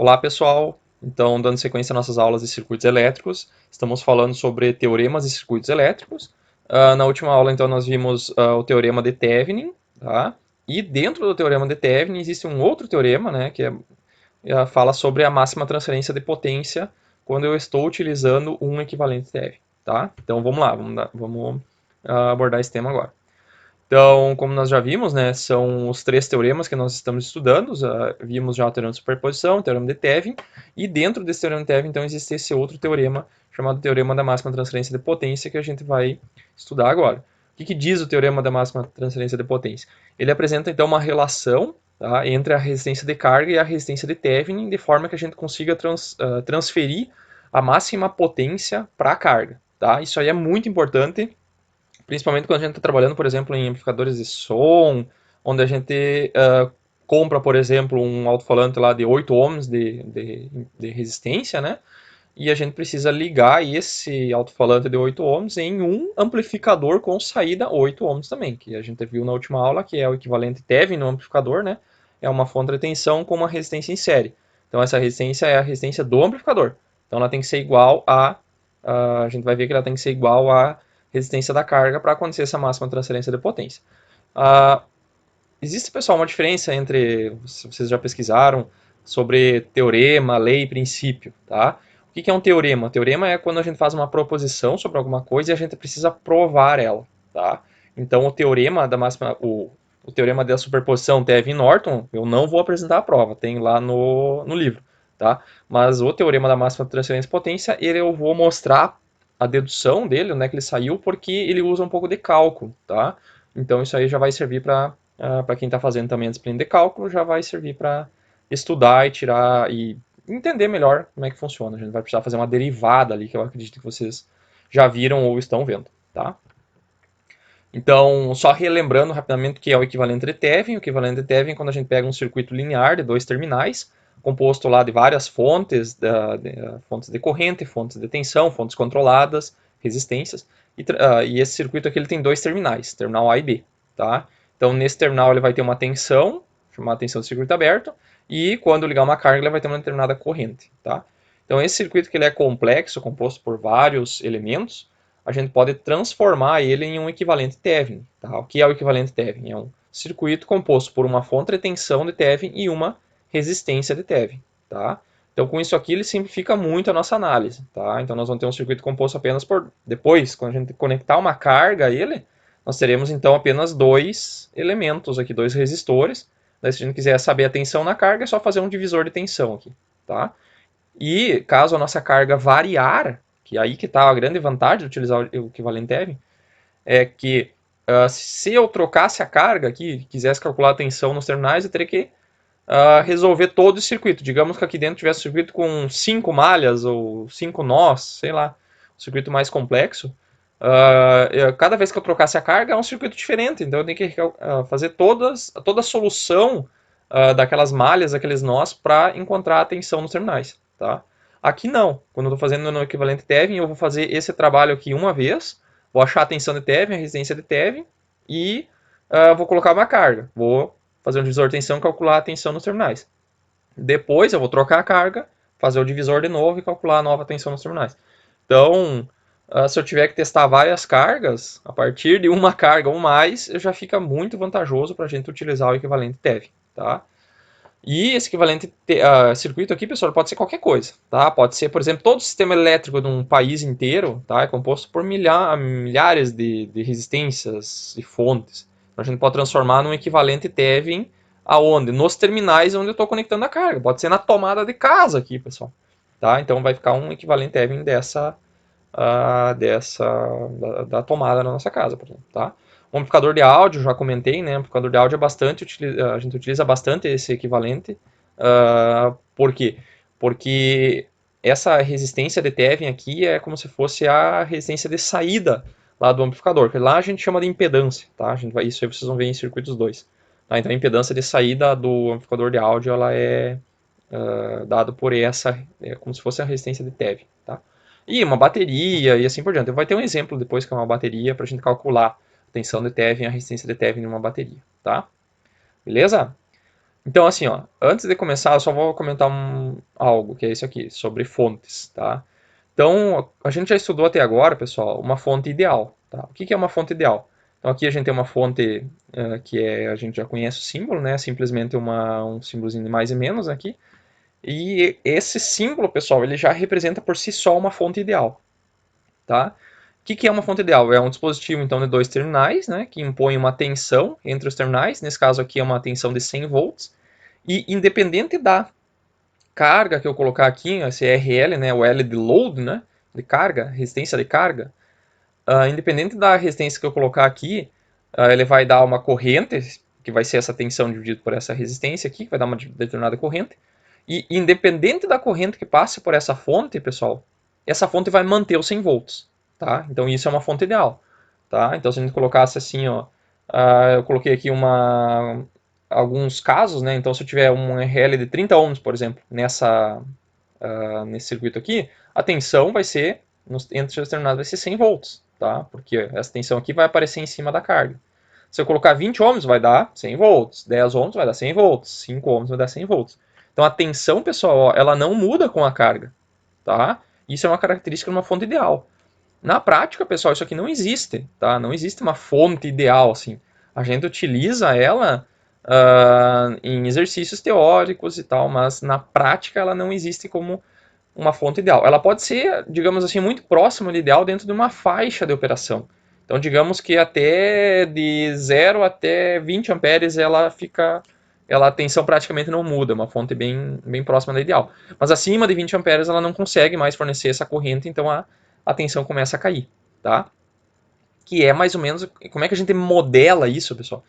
Olá pessoal, então dando sequência às nossas aulas de circuitos elétricos, estamos falando sobre teoremas de circuitos elétricos. Na última aula então nós vimos o teorema de Thevenin, tá? E dentro do teorema de Thevenin existe um outro teorema, né, que fala sobre a máxima transferência de potência quando eu estou utilizando um equivalente Thevenin, tá? Então vamos lá, vamos abordar esse tema agora. Então, como nós já vimos, né, são os três teoremas que nós estamos estudando. Vimos já o teorema de superposição, o teorema de Thevenin, e dentro desse teorema de Thevenin, então, existe esse outro teorema, chamado teorema da máxima transferência de potência, que a gente vai estudar agora. O que diz o teorema da máxima transferência de potência? Ele apresenta, então, uma relação, tá, entre a resistência de carga e a resistência de Thevenin, de forma que a gente consiga transferir a máxima potência para a carga. Tá? Isso aí é muito importante, principalmente quando a gente está trabalhando, por exemplo, em amplificadores de som, onde a gente compra, por exemplo, um alto-falante lá de 8 ohms de resistência, né? E a gente precisa ligar esse alto-falante de 8 ohms em um amplificador com saída 8 ohms também, que a gente viu na última aula, que é o equivalente TEV no amplificador, né? É uma fonte de tensão com uma resistência em série. Então essa resistência é a resistência do amplificador. Então ela tem que ser igual a gente vai ver que ela tem que ser igual à resistência da carga para acontecer essa máxima transferência de potência. Uh, Existe, pessoal, uma diferença entre, se vocês já pesquisaram, sobre teorema, lei e princípio, tá? O que é um teorema? Teorema é quando a gente faz uma proposição sobre alguma coisa e a gente precisa provar ela, tá? Então, o teorema da máxima, o teorema da superposição Thevenin-Norton, eu não vou apresentar a prova, tem lá no livro, tá? Mas o teorema da máxima transferência de potência, eu vou mostrar a dedução dele, onde é que ele saiu, porque ele usa um pouco de cálculo, tá? Então, isso aí já vai servir para quem está fazendo também a disciplina de cálculo, já vai servir para estudar e tirar e entender melhor como é que funciona. A gente vai precisar fazer uma derivada ali, que eu acredito que vocês já viram ou estão vendo, tá? Então, só relembrando rapidamente o que é o equivalente de Thevenin. O equivalente de Thevenin é quando a gente pega um circuito linear de dois terminais, composto lá de várias fontes, fontes de corrente, fontes de tensão, fontes controladas, resistências. E esse circuito aqui ele tem dois terminais, terminal A e B, tá? Então, nesse terminal ele vai ter uma tensão, chamada tensão de circuito aberto, e quando ligar uma carga ele vai ter uma determinada corrente, tá? Então, esse circuito que ele é complexo, composto por vários elementos, a gente pode transformar ele em um equivalente Thevenin. Tá? O que é o equivalente Thevenin? É um circuito composto por uma fonte de tensão de Thevenin e uma resistência de Thevenin. Tá? Então, com isso aqui, ele simplifica muito a nossa análise. Tá? Então, nós vamos ter um circuito composto apenas por... Depois, quando a gente conectar uma carga a ele, nós teremos, então, apenas dois elementos aqui, dois resistores. Daí, se a gente quiser saber a tensão na carga, é só fazer um divisor de tensão aqui. Tá? E caso a nossa carga variar, que aí que está a grande vantagem de utilizar o equivalente Thevenin, é que se eu trocasse a carga aqui, quisesse calcular a tensão nos terminais, eu teria que resolver todo o circuito. Digamos que aqui dentro tivesse um circuito com 5 malhas ou 5 nós, sei lá, um circuito mais complexo. Cada vez que eu trocasse a carga é um circuito diferente, então eu tenho que fazer toda a solução daquelas malhas, daqueles nós, para encontrar a tensão nos terminais. Tá? Aqui não, quando eu estou fazendo no equivalente Thevenin, eu vou fazer esse trabalho aqui uma vez, vou achar a tensão de Thevenin, a resistência de Thevenin, e vou colocar uma carga. Vou fazer um divisor de tensão e calcular a tensão nos terminais. Depois eu vou trocar a carga, fazer o divisor de novo e calcular a nova tensão nos terminais. Então, se eu tiver que testar várias cargas, a partir de uma carga ou mais, já fica muito vantajoso para a gente utilizar o equivalente Thevenin. Tá? E esse equivalente circuito aqui, pessoal, pode ser qualquer coisa, tá? Pode ser, por exemplo, todo o sistema elétrico de um país inteiro, tá? É composto por milhares de resistências e fontes. Então, a gente pode transformar num equivalente Thevenin aonde? Nos terminais onde eu estou conectando a carga. Pode ser na tomada de casa aqui, pessoal. Tá? Então vai ficar um equivalente Thevenin da tomada na nossa casa, por exemplo, tá? O amplificador de áudio, já comentei, né? O amplificador de áudio é bastante, a gente utiliza bastante esse equivalente. Por quê? Porque essa resistência de Thevenin aqui é como se fosse a resistência de saída lá do amplificador, que lá a gente chama de impedância, tá? Isso aí vocês vão ver em circuitos 2. Tá? Então a impedância de saída do amplificador de áudio, ela é dado por essa, como se fosse a resistência de Thevenin, tá? E uma bateria e assim por diante. Vai ter um exemplo depois que é uma bateria para a gente calcular a tensão de Thevenin e a resistência de Thevenin em uma bateria, tá? Beleza? Então, assim, ó, antes de começar, eu só vou comentar algo, que é isso aqui, sobre fontes, tá? Então, a gente já estudou até agora, pessoal, uma fonte ideal, tá? O que que é uma fonte ideal? Então, aqui a gente tem uma fonte que a gente já conhece o símbolo, né? Simplesmente um símbolozinho de mais e menos aqui. E esse símbolo, pessoal, ele já representa por si só uma fonte ideal, tá? O que que é uma fonte ideal? É um dispositivo, então, de dois terminais, né? Que impõe uma tensão entre os terminais. Nesse caso aqui é uma tensão de 100 volts. E independente da carga que eu colocar aqui, esse RL, né, o L de load, né, de carga, resistência de carga, independente da resistência que eu colocar aqui, ele vai dar uma corrente, que vai ser essa tensão dividida por essa resistência aqui, que vai dar uma determinada corrente, e independente da corrente que passe por essa fonte, pessoal, essa fonte vai manter os 100 volts, tá? Então isso é uma fonte ideal, tá? Então se a gente colocasse assim, ó, eu coloquei aqui alguns casos, né? Então se eu tiver um RL de 30 ohms, por exemplo, nesse circuito aqui, a tensão vai ser, entre os terminados, vai ser 100 volts, tá? Porque essa tensão aqui vai aparecer em cima da carga. Se eu colocar 20 ohms, vai dar 100 volts, 10 ohms vai dar 100 volts, 5 ohms vai dar 100 volts. Então a tensão, pessoal, ó, ela não muda com a carga, tá? Isso é uma característica de uma fonte ideal. Na prática, pessoal, isso aqui não existe, tá? Não existe uma fonte ideal, assim. A gente utiliza ela em exercícios teóricos e tal, mas na prática ela não existe como uma fonte ideal. Ela pode ser, digamos assim, muito próxima do ideal dentro de uma faixa de operação. Então, digamos que até de 0 até 20 amperes a tensão praticamente não muda, uma fonte bem próxima da ideal. Mas acima de 20 amperes ela não consegue mais fornecer essa corrente, então a tensão começa a cair, tá? Que é mais ou menos, como é que a gente modela isso, pessoal?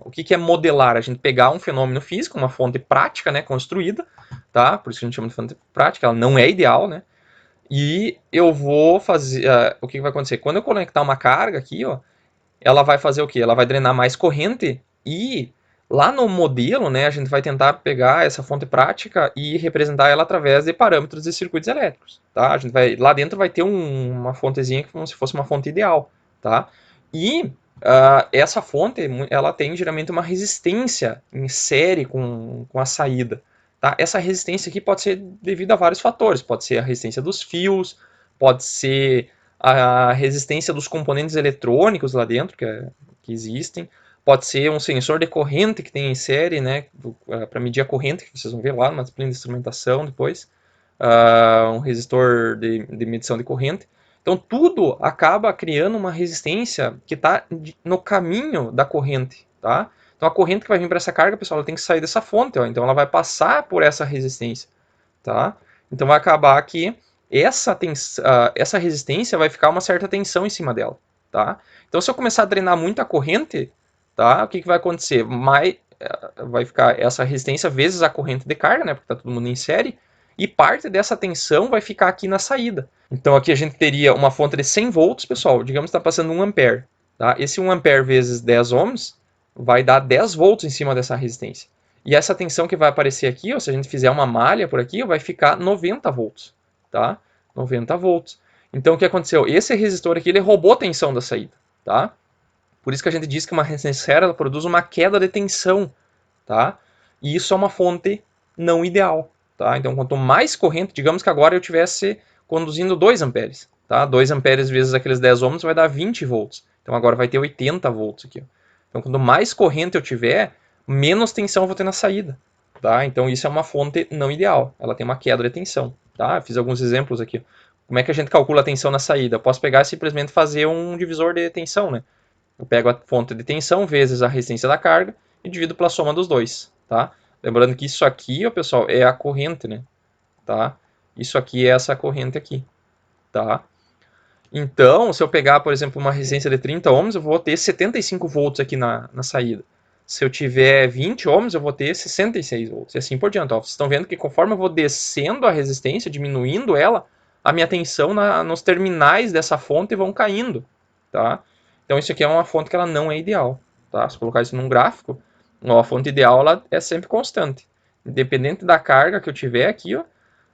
O que é modelar? A gente pegar um fenômeno físico, uma fonte prática, né, construída, tá? Por isso que a gente chama de fonte prática, ela não é ideal, né? E eu vou fazer, o que vai acontecer? Quando eu conectar uma carga aqui, ó, ela vai fazer o quê? Ela vai drenar mais corrente e lá no modelo, né, a gente vai tentar pegar essa fonte prática e representar ela através de parâmetros de circuitos elétricos, tá? A gente vai, lá dentro vai ter uma fontezinha que como se fosse uma fonte ideal, tá? E essa fonte, ela tem geralmente uma resistência em série com a saída, tá? Essa resistência aqui pode ser devido a vários fatores, pode ser a resistência dos fios, pode ser a resistência dos componentes eletrônicos lá dentro que existem, pode ser um sensor de corrente que tem em série, né, para medir a corrente, que vocês vão ver lá numa disciplina de instrumentação depois, um resistor de medição de corrente. Então tudo acaba criando uma resistência que está no caminho da corrente, tá? Então a corrente que vai vir para essa carga, pessoal, ela tem que sair dessa fonte, ó, então ela vai passar por essa resistência, tá? Então vai acabar que essa resistência vai ficar uma certa tensão em cima dela, tá? Então se eu começar a drenar muita corrente, tá? O que vai acontecer? Vai ficar essa resistência vezes a corrente de carga, né? Porque está todo mundo em série, e parte dessa tensão vai ficar aqui na saída. Então aqui a gente teria uma fonte de 100 volts, pessoal, digamos que está passando 1 ampere, tá? Esse 1 ampere vezes 10 ohms vai dar 10 volts em cima dessa resistência. E essa tensão que vai aparecer aqui, ó, se a gente fizer uma malha por aqui, ó, vai ficar 90 volts, tá? 90 volts. Então o que aconteceu? Esse resistor aqui, ele roubou a tensão da saída, tá? Por isso que a gente diz que uma resistência ela produz uma queda de tensão, tá? E isso é uma fonte não ideal, tá? Então quanto mais corrente, digamos que agora eu tivesse conduzindo 2 amperes, tá? 2 amperes vezes aqueles 10 ohms vai dar 20 volts. Então agora vai ter 80 volts aqui, ó. Então quanto mais corrente eu tiver, menos tensão eu vou ter na saída, tá? Então isso é uma fonte não ideal, ela tem uma queda de tensão, tá? Fiz alguns exemplos aqui. Como é que a gente calcula a tensão na saída? Eu posso pegar e simplesmente fazer um divisor de tensão, né? Eu pego a fonte de tensão vezes a resistência da carga e divido pela soma dos dois, tá? Lembrando que isso aqui, ó, pessoal, é a corrente, né? Tá? Isso aqui é essa corrente aqui, tá? Então, se eu pegar, por exemplo, uma resistência de 30 ohms, eu vou ter 75 volts aqui na saída. Se eu tiver 20 ohms, eu vou ter 66 volts, e assim por diante. Ó, vocês estão vendo que conforme eu vou descendo a resistência, diminuindo ela, a minha tensão nos terminais dessa fonte vão caindo, tá? Então isso aqui é uma fonte que ela não é ideal, tá? Se colocar isso num gráfico, a fonte ideal ela é sempre constante. Independente da carga que eu tiver aqui, ó,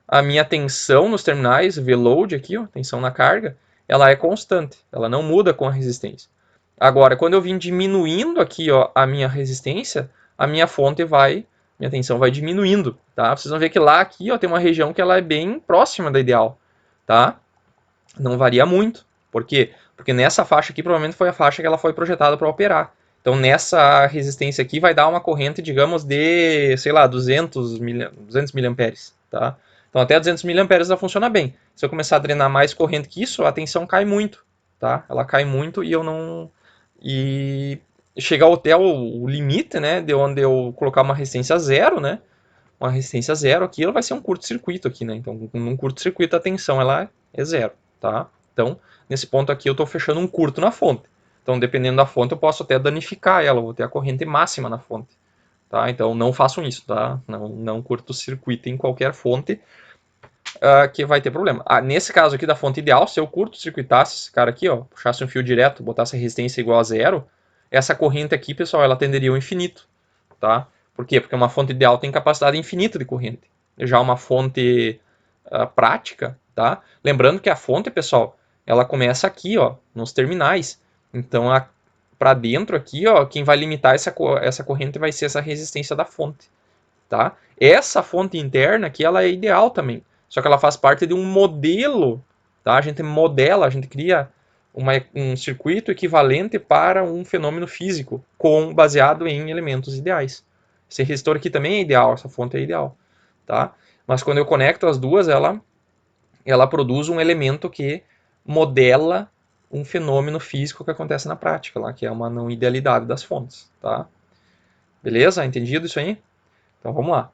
a minha tensão nos terminais, VLoad aqui, ó, tensão na carga, ela é constante, ela não muda com a resistência. Agora, quando eu vim diminuindo aqui, ó, a minha resistência, a minha minha tensão vai diminuindo, tá? Vocês vão ver que lá aqui, ó, tem uma região que ela é bem próxima da ideal, tá? Não varia muito. Por quê? Porque nessa faixa aqui provavelmente foi a faixa que ela foi projetada para operar. Então nessa resistência aqui vai dar uma corrente, digamos, de, sei lá, 200 miliamperes, tá? Então até 200 miliamperes ela funciona bem. Se eu começar a drenar mais corrente que isso, a tensão cai muito, tá? Ela cai muito e eu não... E chegar até o limite, né, de onde eu colocar uma resistência zero, né? Uma resistência zero aqui, ela vai ser um curto-circuito aqui, né? Então, num curto-circuito a tensão ela é zero, tá? Então, nesse ponto aqui eu estou fechando um curto na fonte. Então, dependendo da fonte, eu posso até danificar ela, vou ter a corrente máxima na fonte, tá? Então, não façam isso, tá? Não curto-circuitem qualquer fonte que vai ter problema. Nesse caso aqui da fonte ideal, se eu curto-circuitasse esse cara aqui, ó, puxasse um fio direto, botasse a resistência igual a zero, essa corrente aqui, pessoal, ela tenderia ao infinito, tá? Por quê? Porque uma fonte ideal tem capacidade infinita de corrente. Já uma fonte prática, tá? Lembrando que a fonte, pessoal, ela começa aqui, ó, nos terminais. Então, para dentro aqui, ó, quem vai limitar essa corrente vai ser essa resistência da fonte, tá? Essa fonte interna aqui, ela é ideal também. Só que ela faz parte de um modelo, tá? A gente modela, a gente cria um circuito equivalente para um fenômeno físico, baseado em elementos ideais. Esse resistor aqui também é ideal, essa fonte é ideal, tá? Mas quando eu conecto as duas, ela produz um elemento que modela um fenômeno físico que acontece na prática, lá, que é uma não idealidade das fontes, tá? Beleza? Entendido isso aí? Então vamos lá.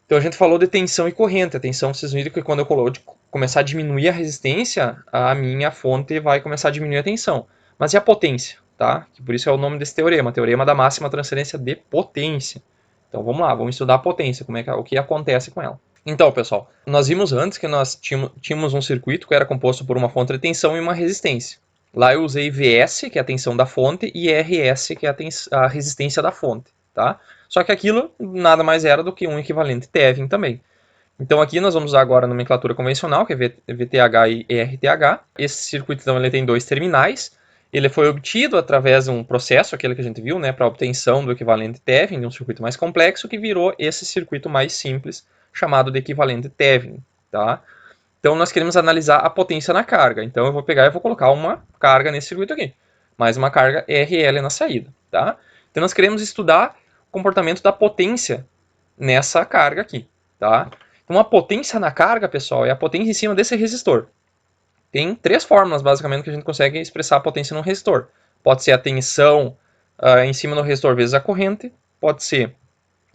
Então a gente falou de tensão e corrente. A tensão, vocês viram que quando eu começar a diminuir a resistência, a minha fonte vai começar a diminuir a tensão. Mas e a potência? Tá? Que por isso é o nome desse teorema, teorema da máxima transferência de potência. Então vamos lá, vamos estudar a potência, o que acontece com ela. Então, pessoal, nós vimos antes que nós tínhamos um circuito que era composto por uma fonte de tensão e uma resistência. Lá eu usei Vs, que é a tensão da fonte, e Rs, que é a resistência da fonte. Tá? Só que aquilo nada mais era do que um equivalente Thevenin também. Então aqui nós vamos usar agora a nomenclatura convencional, que é VTH e ERTH. Esse circuito então, ele tem dois terminais. Ele foi obtido através de um processo, aquele que a gente viu, né, para obtenção do equivalente Thevenin, de um circuito mais complexo, que virou esse circuito mais simples, chamado de equivalente Thevenin. Tá? Então nós queremos analisar a potência na carga. Então eu vou pegar e vou colocar uma carga nesse circuito aqui. Mais uma carga RL na saída. Tá? Então nós queremos estudar o comportamento da potência nessa carga aqui. Tá? Então a potência na carga, pessoal, é a potência em cima desse resistor. Tem três fórmulas, basicamente, que a gente consegue expressar a potência num resistor. Pode ser a tensão em cima do resistor vezes a corrente, pode ser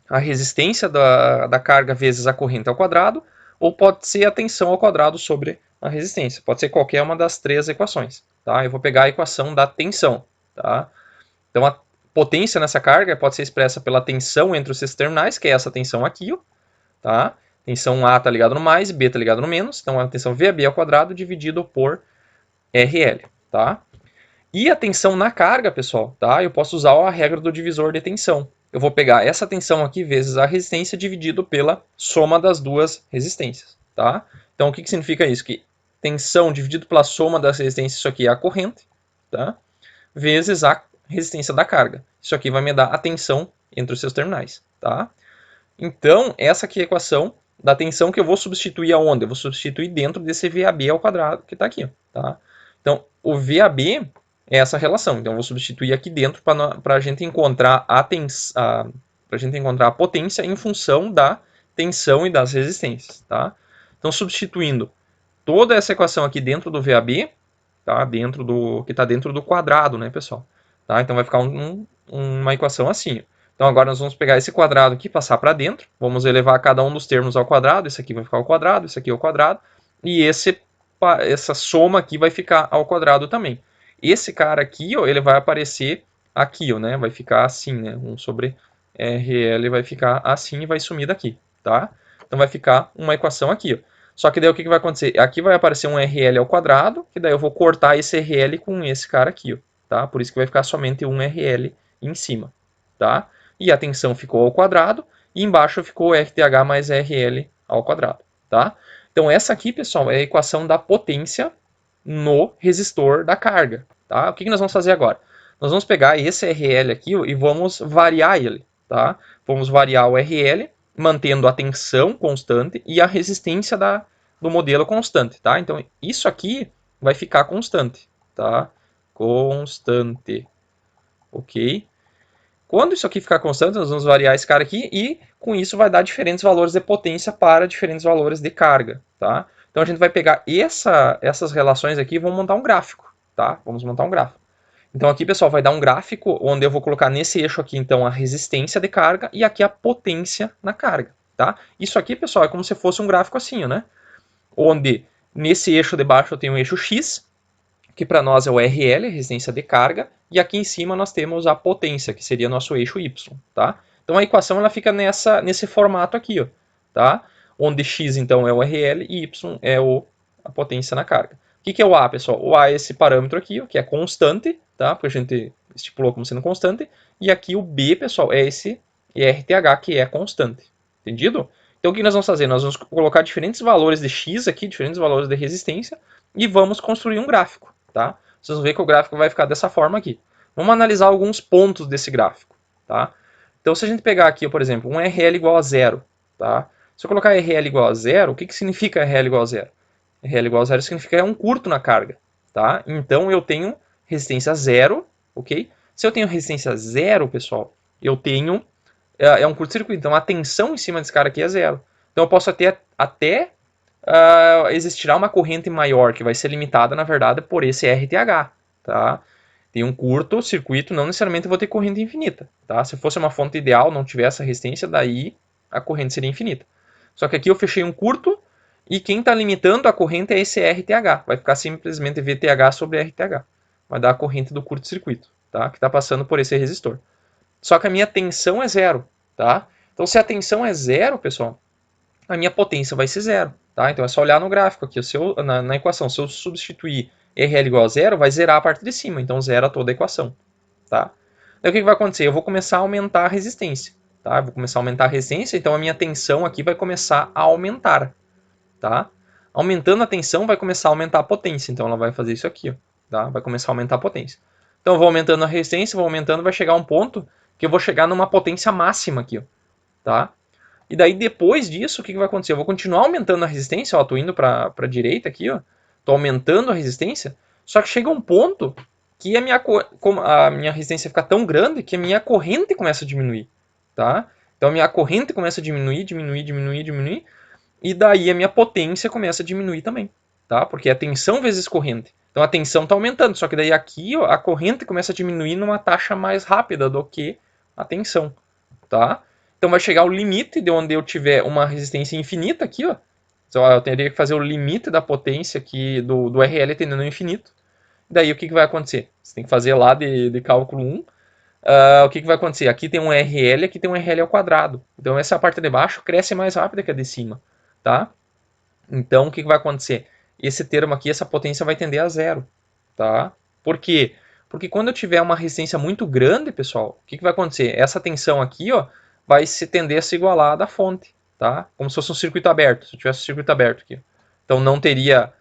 a resistência da carga vezes a corrente ao quadrado, ou pode ser a tensão ao quadrado sobre a resistência. Pode ser qualquer uma das três equações. Tá? Eu vou pegar a equação da tensão. Tá? Então a potência nessa carga pode ser expressa pela tensão entre os seus terminais, que é essa tensão aqui, ó, tá? Tensão A está ligado no mais, B está ligado no menos. Então a tensão VAB ao quadrado dividido por RL. Tá? E a tensão na carga, pessoal, tá? Eu posso usar a regra do divisor de tensão. Eu vou pegar essa tensão aqui vezes a resistência dividido pela soma das duas resistências. Tá? Então o que significa isso? Que tensão dividido pela soma das resistências, isso aqui é a corrente, tá? Vezes a resistência da carga. Isso aqui vai me dar a tensão entre os seus terminais. Tá? Então, essa aqui é a equação da tensão que eu vou substituir aonde? Eu vou substituir dentro desse VAB ao quadrado que está aqui. Tá? Então, o VAB é essa relação. Então, eu vou substituir aqui dentro para a gente encontrar a potência em função da tensão e das resistências. Tá? Então, substituindo toda essa equação aqui dentro do VAB, tá? Que está dentro do quadrado, né, pessoal? Tá? Então, vai ficar uma equação assim. Então agora nós vamos pegar esse quadrado aqui, passar para dentro, vamos elevar cada um dos termos ao quadrado, esse aqui vai ficar ao quadrado, esse aqui ao quadrado, e essa soma aqui vai ficar ao quadrado também. Esse cara aqui, ó, ele vai aparecer aqui, ó, né? Vai ficar assim, né? 1 sobre RL vai ficar assim e vai sumir daqui, tá? Então vai ficar uma equação aqui, ó. Só que daí o que vai acontecer? Aqui vai aparecer um RL ao quadrado, que daí eu vou cortar esse RL com esse cara aqui, ó, tá? Por isso que vai ficar somente um RL em cima, tá? E a tensão ficou ao quadrado, e embaixo ficou RTH mais RL ao quadrado, tá? Então essa aqui, pessoal, é a equação da potência no resistor da carga, tá? O que nós vamos fazer agora? nós vamos pegar esse RL aqui e vamos variar ele, tá? Vamos variar o RL, mantendo a tensão constante e a resistência do modelo constante, tá? Então, isso aqui vai ficar constante, tá? Constante, ok? Quando isso aqui ficar constante, nós vamos variar esse cara aqui e com isso vai dar diferentes valores de potência para diferentes valores de carga, tá? Então a gente vai pegar essas relações aqui e vamos montar um gráfico, tá? Vamos montar um gráfico. Então aqui, pessoal, vai dar um gráfico onde eu vou colocar nesse eixo aqui, então, a resistência de carga e aqui a potência na carga, tá? Isso aqui, pessoal, é como se fosse um gráfico assim, né? Onde nesse eixo de baixo eu tenho o eixo X, que para nós é o RL, resistência de carga, e aqui em cima nós temos a potência, que seria nosso eixo Y, tá? Então a equação ela fica nesse formato aqui, ó, tá? Onde X então é o RL e Y é a potência na carga. O que é o A, pessoal? O A é esse parâmetro aqui, ó, que é constante, tá? Porque a gente estipulou como sendo constante, e aqui o B, pessoal, é esse RTH, que é constante. Entendido? Então o que nós vamos fazer? Nós vamos colocar diferentes valores de X aqui, diferentes valores de resistência, e vamos construir um gráfico. Tá? Vocês vão ver que o gráfico vai ficar dessa forma aqui. Vamos analisar alguns pontos desse gráfico. Tá? Então, se a gente pegar aqui, por exemplo, um RL igual a zero, tá? Se eu colocar RL igual a zero, o que significa RL igual a zero? RL igual a zero significa que é um curto na carga. Tá? Então, eu tenho resistência zero, ok? Se eu tenho resistência zero, pessoal, eu tenho um curto-circuito. Então, a tensão em cima desse cara aqui é zero. Então, eu posso até existirá uma corrente maior que vai ser limitada, na verdade, por esse RTH, tá? Tem um curto circuito, não necessariamente vou ter corrente infinita, tá? Se fosse uma fonte ideal, não tivesse a resistência, daí a corrente seria infinita. Só que aqui eu fechei um curto e quem está limitando a corrente é esse RTH. Vai ficar simplesmente VTH sobre RTH. Vai dar a corrente do curto-circuito, tá? Que está passando por esse resistor. Só que a minha tensão é zero, tá? Então, se a tensão é zero, pessoal, a minha potência vai ser zero. Tá? Então é só olhar no gráfico aqui, na equação. Se eu substituir RL igual a zero, vai zerar a parte de cima. Então zera toda a equação. Tá? Então o que vai acontecer? Eu vou começar a aumentar a resistência. Tá? Eu vou começar a aumentar a resistência, então a minha tensão aqui vai começar a aumentar. Tá? Aumentando a tensão, vai começar a aumentar a potência. Então ela vai fazer isso aqui. Ó, tá? Vai começar a aumentar a potência. Então eu vou aumentando a resistência, vou aumentando, vai chegar um ponto que eu vou chegar numa potência máxima aqui. Ó, tá? E daí, depois disso, o que vai acontecer? Eu vou continuar aumentando a resistência, ó, tô indo para a direita aqui, ó, tô aumentando a resistência, só que chega um ponto que a minha resistência fica tão grande que a minha corrente começa a diminuir, tá? Então, a minha corrente começa a diminuir, e daí a minha potência começa a diminuir também, tá? Porque é tensão vezes corrente. Então, a tensão está aumentando, só que daí aqui, ó, a corrente começa a diminuir numa taxa mais rápida do que a tensão, tá? Então vai chegar o limite de onde eu tiver uma resistência infinita aqui, ó. Então, eu teria que fazer o limite da potência aqui do RL tendendo ao infinito. Daí o que vai acontecer? Você tem que fazer lá de cálculo 1. O que vai acontecer? Aqui tem um RL, aqui tem um RL ao quadrado. Então essa parte de baixo cresce mais rápido que a de cima. Tá? Então o que vai acontecer? Esse termo aqui, essa potência vai tender a zero. Tá? Por quê? Porque quando eu tiver uma resistência muito grande, pessoal, o que vai acontecer? Essa tensão aqui, ó, vai se tender a se igualar à da fonte, tá? Como se fosse um circuito aberto, se eu tivesse um circuito aberto aqui. Então não teria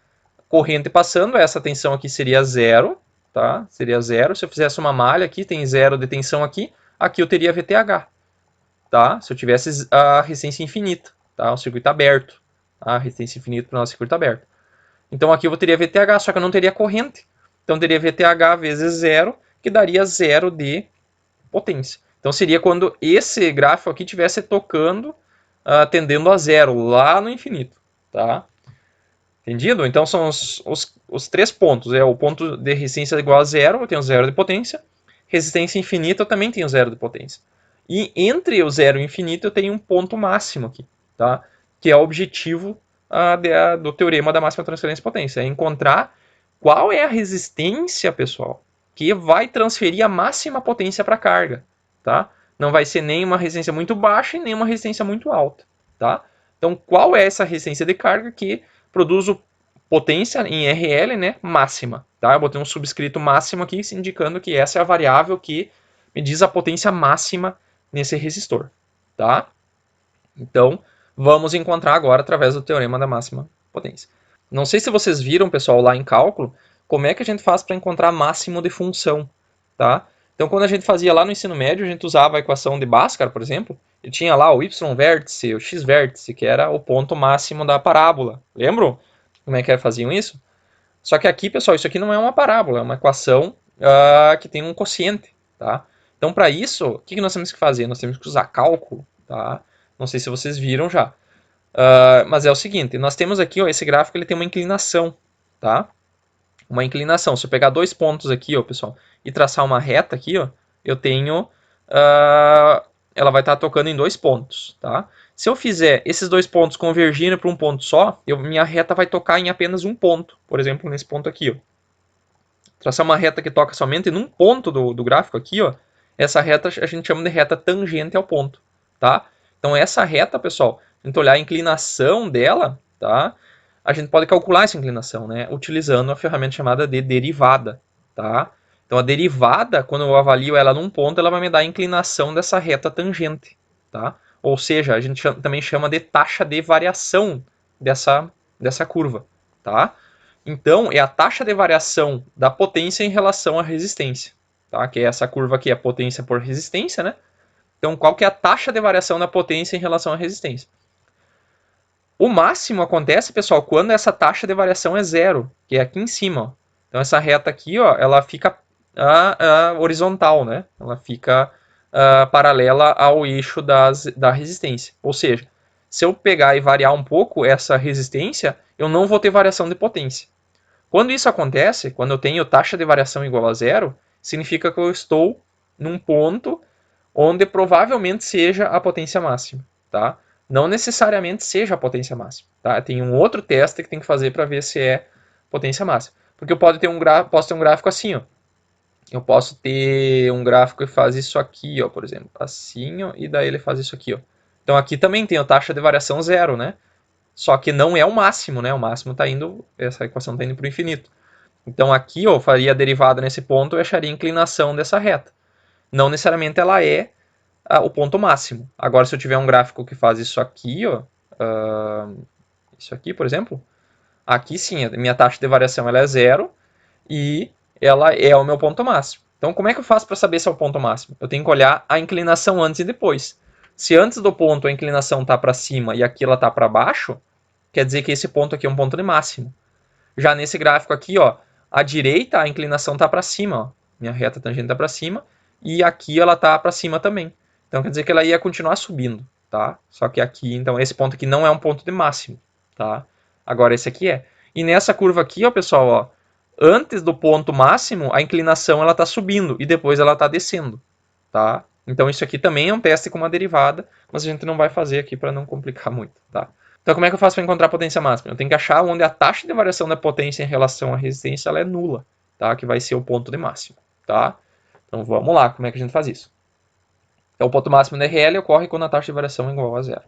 corrente passando, essa tensão aqui seria zero, tá? Seria zero. Se eu fizesse uma malha aqui, tem zero de tensão aqui, aqui eu teria VTH, tá? Se eu tivesse a resistência infinita, tá? Um circuito aberto, tá? A resistência infinita para o nosso circuito aberto. Então aqui eu teria VTH, só que eu não teria corrente. Então teria VTH vezes zero, que daria zero de potência. Então seria quando esse gráfico aqui estivesse tocando, tendendo a zero, lá no infinito. Tá? Entendido? Então são os três pontos. É o ponto de resistência igual a zero, eu tenho zero de potência. Resistência infinita, eu também tenho zero de potência. E entre o zero e o infinito, eu tenho um ponto máximo aqui. Tá? Que é o objetivo do teorema da máxima transferência de potência. É encontrar qual é a resistência, pessoal, que vai transferir a máxima potência para a carga. Tá? Não vai ser nem uma resistência muito baixa e nem uma resistência muito alta. Tá? Então, qual é essa resistência de carga que produz potência em RL, né, máxima? Tá? Eu botei um subscrito máximo aqui, indicando que essa é a variável que me diz a potência máxima nesse resistor. Tá? Então, vamos encontrar agora através do teorema da máxima potência. Não sei se vocês viram, pessoal, lá em cálculo, como é que a gente faz para encontrar máximo de função. tá? Então, quando a gente fazia lá no ensino médio, a gente usava a equação de Bhaskara, por exemplo, e tinha lá o y-vértice, o x-vértice, que era o ponto máximo da parábola. Lembram como é que faziam isso? Só que aqui, pessoal, isso aqui não é uma parábola, é uma equação que tem um quociente, tá? Então, para isso, o que nós temos que fazer? Nós temos que usar cálculo, tá? Não sei se vocês viram já. Mas é o seguinte, nós temos aqui, ó, esse gráfico ele tem uma inclinação, tá? Uma inclinação. Se eu pegar dois pontos aqui, ó, pessoal, e traçar uma reta aqui, ó, eu tenho... ela vai estar tocando em dois pontos, tá? Se eu fizer esses dois pontos convergindo para um ponto só, minha reta vai tocar em apenas um ponto. Por exemplo, nesse ponto aqui, ó. Traçar uma reta que toca somente num ponto do gráfico aqui, ó, essa reta a gente chama de reta tangente ao ponto, tá? Então essa reta, pessoal, a gente olhar a inclinação dela, tá? A gente pode calcular essa inclinação, né? Utilizando a ferramenta chamada de derivada, tá? Então a derivada, quando eu avalio ela num ponto, ela vai me dar a inclinação dessa reta tangente, tá? Ou seja, a gente também chama de taxa de variação dessa curva, tá? Então, é a taxa de variação da potência em relação à resistência, tá? Que é essa curva aqui, a potência por resistência, né? Então, qual que é a taxa de variação da potência em relação à resistência? O máximo acontece, pessoal, quando essa taxa de variação é zero, que é aqui em cima, ó. Então, essa reta aqui, ó, ela fica horizontal, né? Ela fica paralela ao eixo da resistência. Ou seja, se eu pegar e variar um pouco essa resistência, eu não vou ter variação de potência. Quando isso acontece, quando eu tenho taxa de variação igual a zero, significa que eu estou num ponto onde provavelmente seja a potência máxima, tá? Não necessariamente seja a potência máxima, tá? Tem um outro teste que tem que fazer para ver se é potência máxima. Porque eu posso ter um gráfico assim, ó. Eu posso ter um gráfico que faz isso aqui, ó, por exemplo, assim, ó, e daí ele faz isso aqui, ó. Então aqui também tem a taxa de variação zero, né? Só que não é o máximo, né? O máximo está indo, essa equação está indo para o infinito. Então aqui eu faria a derivada nesse ponto e acharia a inclinação dessa reta. Não necessariamente ela é o ponto máximo. Agora, se eu tiver um gráfico que faz isso aqui, ó, isso aqui, por exemplo, aqui sim, a minha taxa de variação ela é zero e ela é o meu ponto máximo. Então, como é que eu faço para saber se é o ponto máximo? Eu tenho que olhar a inclinação antes e depois. Se antes do ponto a inclinação está para cima e aqui ela está para baixo, quer dizer que esse ponto aqui é um ponto de máximo. Já nesse gráfico aqui, ó, à direita a inclinação está para cima, ó. Minha reta tangente está para cima e aqui ela está para cima também. Então quer dizer que ela ia continuar subindo, tá? Só que aqui, então esse ponto aqui não é um ponto de máximo, tá? Agora esse aqui é. E nessa curva aqui, ó, pessoal, ó, antes do ponto máximo, a inclinação ela está subindo e depois ela está descendo, tá? Então isso aqui também é um teste com uma derivada, mas a gente não vai fazer aqui para não complicar muito, tá? Então como é que eu faço para encontrar a potência máxima? Eu tenho que achar onde a taxa de variação da potência em relação à resistência ela é nula, tá? Que vai ser o ponto de máximo, tá? Então vamos lá, como é que a gente faz isso? Então o ponto máximo da RL ocorre quando a taxa de variação é igual a zero.